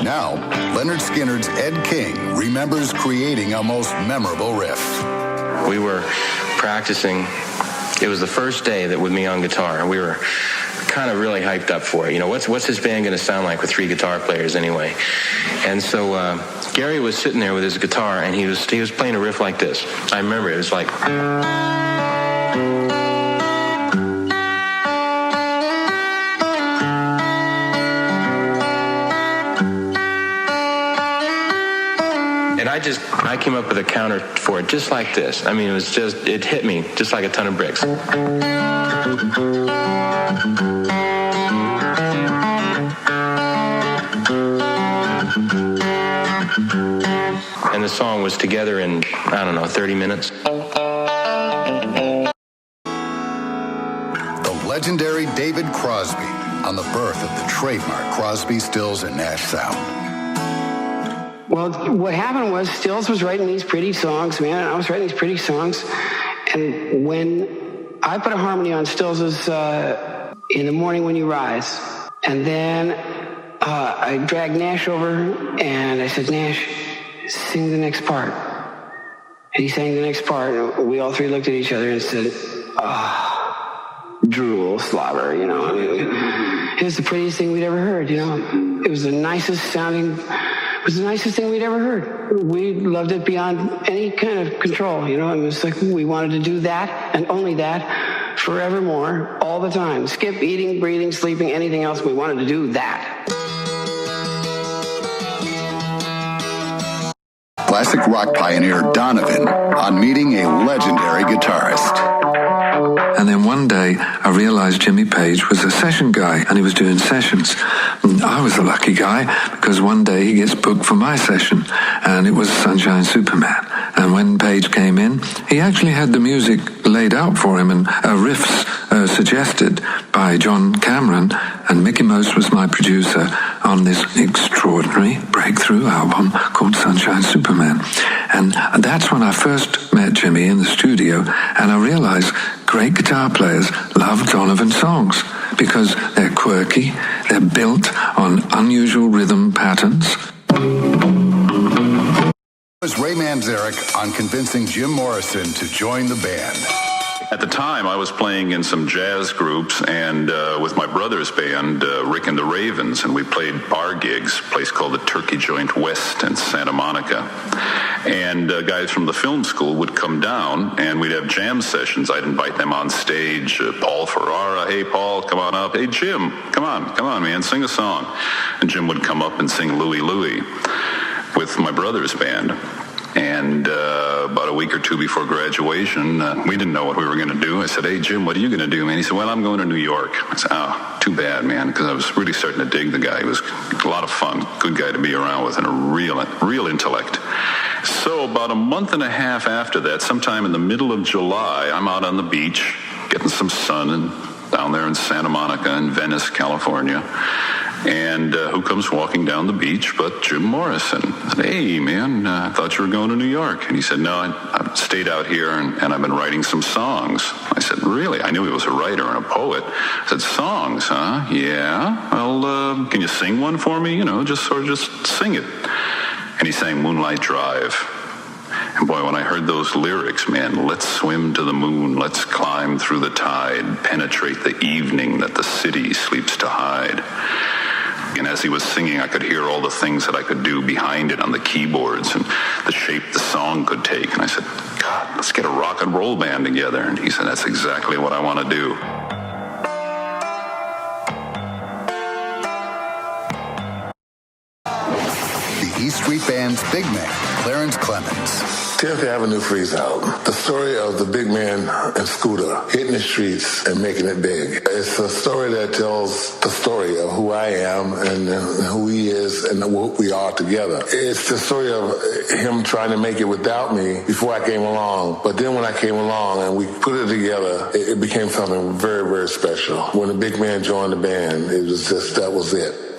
Now, Leonard Skinner's Ed King remembers creating a most memorable riff. We were practicing. It was the first day that with me on guitar, and we were kind of really hyped up for it. You know, what's this band going to sound like with 3 guitar players anyway? And so Gary was sitting there with his guitar, and he was playing a riff like this. I remember it was like. I came up with a counter for it just like this. I mean, it hit me just like a ton of bricks. And the song was together in, 30 minutes. The legendary David Crosby on the birth of the trademark Crosby, Stills, and Nash sound. Well, what happened was Stills was writing these pretty songs, man. I was writing these pretty songs. And when I put a harmony on Stills's In the Morning When You Rise, and then I dragged Nash over and I said, Nash, sing the next part. And he sang the next part, and we all 3 looked at each other and said, drool, slobber, you know. I mean, it was the prettiest thing we'd ever heard, you know. It was the nicest sounding... It was the nicest thing we'd ever heard. We loved it beyond any kind of control, you know. It was like we wanted to do that and only that forevermore, all the time. Skip eating, breathing, sleeping, anything else. We wanted to do that. Classic rock pioneer Donovan on meeting a legendary guitarist. And then one day, I realized Jimmy Page was a session guy, and he was doing sessions. And I was the lucky guy, because one day he gets booked for my session, and it was Sunshine Superman. And when Page came in, he actually had the music laid out for him, and riffs suggested by John Cameron, and Mickey Most was my producer on this extraordinary breakthrough album called Sunshine Superman. And that's when I first met Jimmy in the studio, and I realized great guitar players love Donovan songs because they're quirky, they're built on unusual rhythm patterns. Was Ray Manzarek on convincing Jim Morrison to join the band. At the time, I was playing in some jazz groups and with my brother's band, Rick and the Ravens, and we played bar gigs, a place called the Turkey Joint West in Santa Monica. And guys from the film school would come down, and we'd have jam sessions. I'd invite them on stage. Paul Ferrara, hey, Paul, come on up. Hey, Jim, come on, man, sing a song. And Jim would come up and sing Louie Louie with my brother's band. And about a week or 2 before graduation, we didn't know what we were going to do. I said, hey, Jim, what are you going to do, man? He said, well, I'm going to New York. I said, oh, too bad, man, because I was really starting to dig the guy. He was a lot of fun, good guy to be around with, and a real intellect. So about a month and a half after that, sometime in the middle of July, I'm out on the beach getting some sun and down there in Santa Monica in Venice, California. And who comes walking down the beach but Jim Morrison? I said, hey, man, I thought you were going to New York. And he said, no, I stayed out here and I've been writing some songs. I said, really? I knew he was a writer and a poet. I said, songs, huh? Yeah. Well, can you sing one for me? You know, just sing it. And he sang Moonlight Drive. And boy, when I heard those lyrics, man, let's swim to the moon, let's climb through the tide, penetrate the evening that the city sleeps to hide. And as he was singing, I could hear all the things that I could do behind it on the keyboards and the shape the song could take. And I said, God, let's get a rock and roll band together. And he said, that's exactly what I want to do. The E Street Band's big man, Clarence Clemens. 10th Avenue Freeze Out. The story of the big man and Scooter hitting the streets and making it big. It's a story that tells the story of who I am and who he is and what we are together. It's the story of him trying to make it without me before I came along. But then when I came along and we put it together, it became something very, very special. When the big man joined the band, it was just, that was it.